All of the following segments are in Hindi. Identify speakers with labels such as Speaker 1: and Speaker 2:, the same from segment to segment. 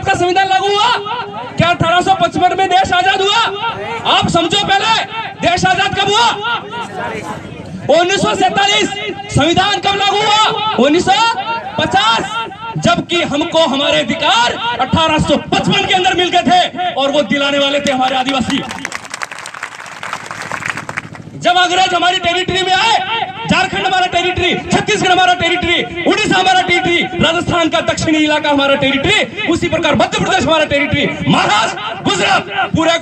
Speaker 1: का संविधान लागू हुआ? क्या 1855 में देश आजाद हुआ? आप समझो पहले देश आजाद कब हुआ? 1947। संविधान कब लागू हुआ? 1950। जबकि हमको हमारे अधिकार 1855 के अंदर मिल गए थे और वो दिलाने वाले थे हमारे आदिवासी। जब अंग्रेज हमारी टेरिटरी में आए, झारखंड हमारा टेरिटरी, छत्तीसगढ़ हमारा टेरिटरी, उड़ीसा हमारा टेरिटरी, राजस्थान का दक्षिणी इलाका हमारा टेरिटरी, उसी प्रकार मध्य प्रदेश हमारा टेरिटरी, महाराष्ट्र, गुजरात,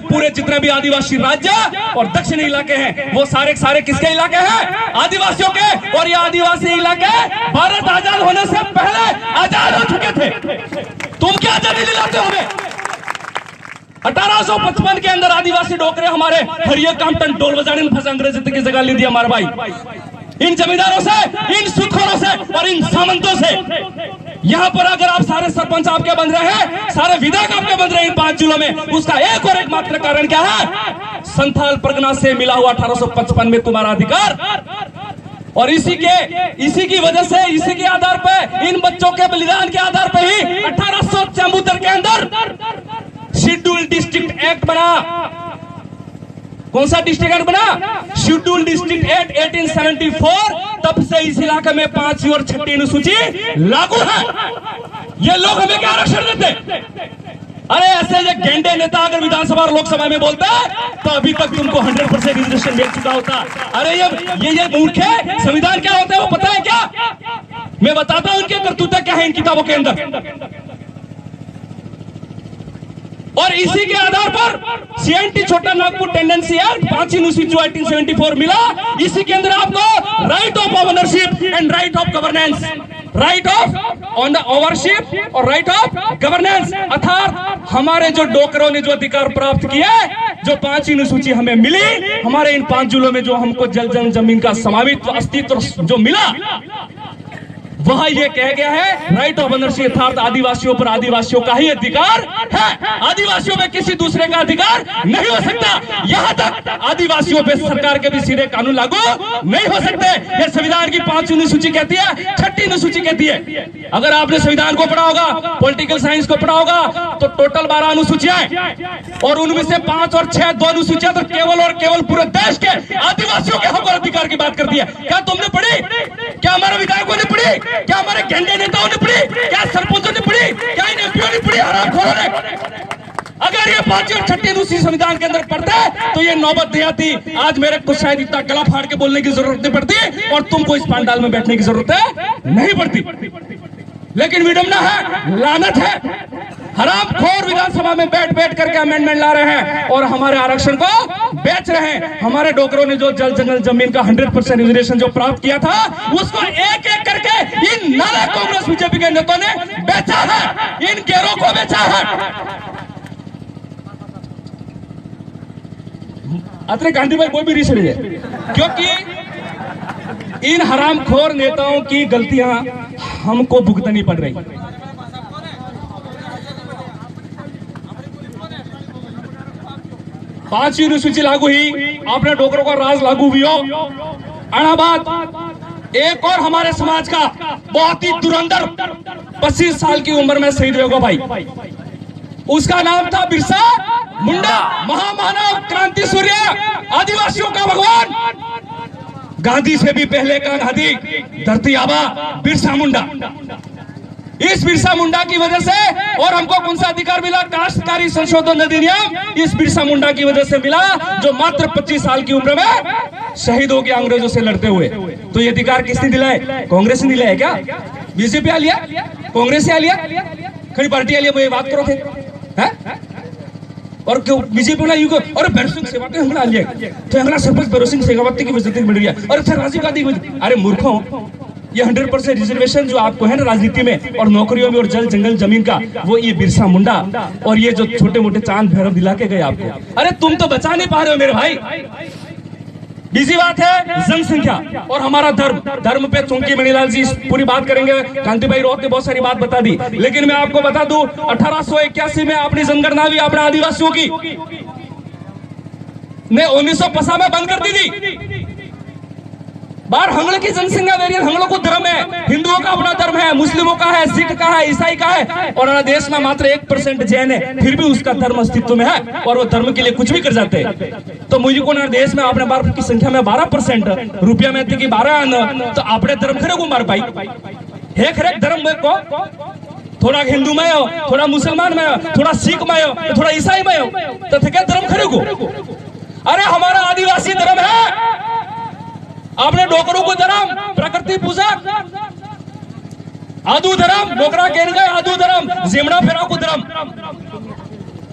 Speaker 1: पूरे जितने भी आदिवासी राज्य और दक्षिणी इलाके हैं वो सारे सारे किसके इलाके हैं? आदिवासियों के। और ये आदिवासी इलाके भारत आजाद होने से पहले आजाद हो चुके थे। तुम क्या आजादी दिलाते हो हमें? 1855 के अंदर आदिवासी डोकरे हमारे हरियर कामटन ढोल बजाने में फंसे, अंग्रेज की जगह ले दिया हमारे भाई। इन जमींदारों से, इन सुखोरों से और इन सामंतों से। यहाँ पर अगर आप सारे सरपंच आपके बन रहे हैं, सारे विधायक आपके बन रहे हैं इन 5 जिलों में, उसका एक और एक मात्र कारण क्या है? संथाल परगना से मिला हुआ 1855 में तुम्हारा अधिकार। और इसी की वजह से, इसी के आधार पर, इन बच्चों के बलिदान के आधार पर ही 1874 के अंदर शेड्यूल डिस्ट्रिक्ट एक्ट बना। कौन सा डिस्ट्रिक्ट एक्ट बना? Schedule district act 1874। तब से इस इलाके में 5वीं और 6ठी अनुसूची लागू है। ये लोग हमें क्या आरक्षण देते? अरे ऐसे ये गेंडे नेता अगर विधानसभा और लोकसभा में बोलता है तो अभी तक तुमको 100% रिजर्वेशन मिल चुका होता। अरे ये मूर्ख है। संविधान क्या होता है वो पता है क्या? मैं बताता हूं उनके करतूतें क्या है इन किताबों के अंदर। और इसी के आधार पर सीएनटी छोटा नागपुर टेंडेंसी एक्ट 5वीं अनुसूची 1874 मिला। इसी के अंदर आपको right of ownership and right of governance, right of ownership और राइट ऑफ गवर्नेंस, अर्थात हमारे जो डोकरों ने जो अधिकार प्राप्त किए, जो 5वीं अनुसूची हमें मिली, हमारे इन 5 जिलों में जो हमको जल जमीन का स्वामित्व अस्तित्व जो मिला, वह ये कह गया है राइट ऑफ ओनरशिप, अर्थात आदिवासियों पर आदिवासियों का ही अधिकार है। आदिवासियों में किसी दूसरे का अधिकार नहीं हो सकता। यहाँ तक आदिवासियों पे सरकार के भी सीधे कानून लागू नहीं हो सकते। ये संविधान की 5वीं अनुसूची कहती है, 6ठी अनुसूची कहती है। अगर आपने संविधान को पढ़ा होगा, पॉलिटिकल साइंस को पढ़ा होगा, तो टोटल 12 अनुसूचियां और उनमें से 5 और 6 2 अनुसूचियां तो केवल और केवल पूरे देश के आदिवासियों के हक और अधिकार की बात करती है। क्या तुमने पढ़ी? क्या हमारे विधायकों ने पढ़ी? क्या हमारे गेंडे नेताओं ने पढ़ी? क्या सरपंचों ने पढ़ी? क्या इन एमपीओ ने पढ़ी? हरामखोरों ने। अगर ये 5वीं और 6ठी अनुसूची संविधान के अंदर पढ़ते तो ये नौबत नहीं आती। आज मेरे को शायद इतना गला फाड़ के बोलने की जरूरत नहीं पड़ती और तुमको इस पंडाल में बैठने की जरूरत नहीं पड़ती। लेकिन विडंबना है, लानत है, हरामखोर विधानसभा में बैठ करके अमेंडमेंट ला रहे हैं और हमारे आरक्षण को बेच रहे हैं। हमारे डोकरों ने जो जल जंगल जमीन का 100% रिजर्वेशन जो प्राप्त किया था, उसको एक एक करके इन नारे कांग्रेस बीजेपी के नेताओं ने बेचा है, इन गेरों को बेचा है। अतरे गांधी भाई कोई भी रिसड़ी है, क्योंकि इन हरामखोर नेताओं की गलतियां हमको भुगतनी पड़ रही। पांचवी अनुसूची लागू हुई, आपने डोकरों का राज लागू हुई हो। अनाबाद एक और हमारे समाज का बहुत ही धुरंधर 25 साल की उम्र में शहीद होगा भाई, उसका नाम था बिरसा मुंडा, महामानव, क्रांति सूर्य, आदिवासियों का भगवान, गांधी से भी पहले का गांधी, धरती आबा बिरसा मुंडा। इस बिरसा मुंडा की वजह से, और हमको कौन सा अधिकार मिला? काश्तकारी संशोधन अधिनियम इस बिरसा मुंडा की वजह से मिला, जो मात्र 25 साल की उम्र में शहीद हो गया अंग्रेजों से लड़ते हुए। तो ये अधिकार किसने दिलाए? कांग्रेस ने दिलाया क्या? बीजेपी आ लिया? कांग्रेस आ लिया? खड़ी पार्टी आ लिया? वो ये बात करो थे और क्यों बीजेपी ना यूं और भैरसिंह सेवा के हमला लिया तो हमला सरपंच भैरसिंह शेखावत की वजह से मिल गया और फिर राजीव गांधी की वजह। अरे मूर्खों, ये 100% रिजर्वेशन जो आपको है ना राजनीति में और नौकरियों में और जल जंगल जमीन का, वो ये बिरसा मुंडा और ये जो छोटे मोटे चांद भैरव दिला के गए आपको। अरे तुम तो बचा नहीं पा रहे हो मेरे भाई। बीजी बात है जनसंख्या और हमारा धर्म पे चौंकी मणिलाल जी पूरी बात करेंगे, कांति भाई रोहत ने बहुत सारी बात बता दी, लेकिन मैं आपको बता दूं 1881 में अपनी जनगणना भी अपने आदिवासियों की ने 1950 में बंद कर दी थी। बाहर हंगल की जनसंख्या वेरियन हंगलों को धर्म है, हिंदुओं का अपना धर्म है, मुस्लिमों का है, सिख का है, ईसाई का है, और हमारे देश में मात्र 1% जैन है, फिर भी उसका धर्म अस्तित्व में है और वो धर्म के लिए कुछ भी कर जाते हैं। तो मुझे को ना देश में अपने भारत की संख्या में 12% रुपया में थी कि 12 तो अपने धर्म खरे को मार पाई है, खरे धर्म को थोड़ा हिंदू में हो, थोड़ा मुसलमान में हो, थोड़ा सिख में हो, थोड़ा ईसाई में हो, तो क्या धर्म खरे को? अरे हमारा आदिवासी धर्म है, आपने डोकरों को धर्म, प्रकृति पूजा, आदू धर्म, डोकरा केर गए आदू धर्म, जिमड़ा फेरा को धर्म,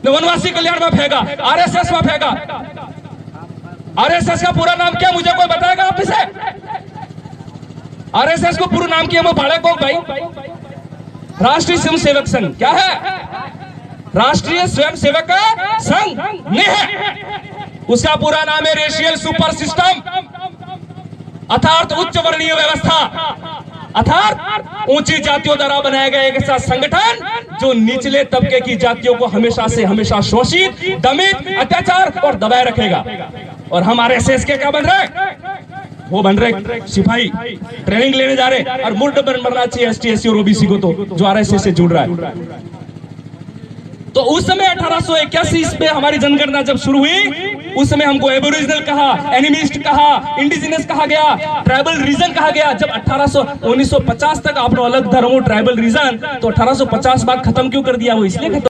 Speaker 1: वनवासी कल्याण में फेंका, आरएसएस में फेंका। आरएसएस का पूरा नाम क्या मुझे कोई बताएगा आप इसे? आरएसएस को पूरा नाम क्या मैं भाड़े को भाई? राष्ट्रीय स्वयं सेवक संघ क्या है? राष्ट्रीय स्वयं सेवक संघ नहीं है, उसका पूरा नाम है रेशियल सुपर सिस्टम, अर्थात उच्च वर्णीय व्यवस्था, अर्थात ऊंची जातियों द्वारा बनाया गया एक ऐसा संगठन जो निचले तबके की जातियों को हमेशा से हमेशा शोषित, दमित, अत्याचार और दबाए रखेगा। और हम आरएसएस के क्या बन रहे? वो बन रहे सिपाही, ट्रेनिंग लेने जा रहे, और मुर्द बनना चाहिए एसटी एससी और ओबीसी को, तो जो आरएसएस से जुड़ रहा है। तो उस समय 1881 में हमारी जनगणना जब शुरू हुई, उस समय हमको एबोरिजिनल कहा, एनिमिस्ट कहा, इंडिजिनस कहा गया, ट्राइबल रीजन कहा गया। जब 1950 तक आपने अलग धर्मों ट्राइबल रीजन, तो 1850 बाद खत्म क्यों कर दिया? वो इसलिए खत्म